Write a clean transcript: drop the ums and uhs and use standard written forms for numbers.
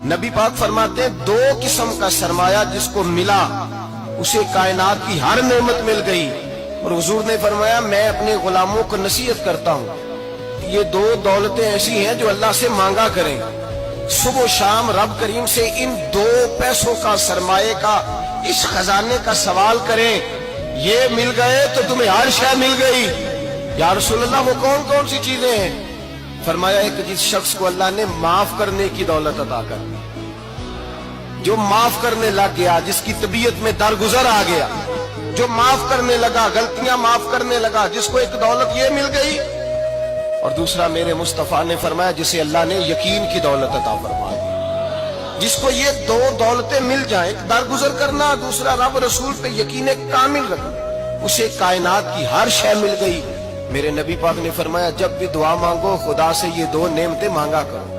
نبی پاک فرماتے ہیں دو قسم کا سرمایہ جس کو ملا اسے کائنات کی ہر نعمت مل گئی. اور حضور نے فرمایا میں اپنے غلاموں کو نصیحت کرتا ہوں یہ دو دولتیں ایسی ہیں جو اللہ سے مانگا کریں. صبح و شام رب کریم سے ان دو پیسوں کا سرمایہ کا اس خزانے کا سوال کریں. یہ مل گئے تو تمہیں ہر شے مل گئی. یا رسول اللہ وہ کون کون سی چیزیں ہیں؟ فرمایا ایک جس شخص کو اللہ نے معاف کرنے کی دولت عطا کر دی, جو معاف کرنے لگ گیا, جس کی طبیعت میں درگزر آ گیا, جو معاف کرنے لگا, غلطیاں معاف کرنے لگا, جس کو ایک دولت یہ مل گئی. اور دوسرا میرے مصطفیٰ نے فرمایا جسے اللہ نے یقین کی دولت عطا فرما دی. جس کو یہ دو دولتیں مل جائیں, ایک درگزر کرنا, دوسرا رب رسول پہ یقین کامل رکھنا, اسے کائنات کی ہر شے مل گئی. میرے نبی پاک نے فرمایا جب بھی دعا مانگو خدا سے یہ دو نعمتیں مانگا کرو.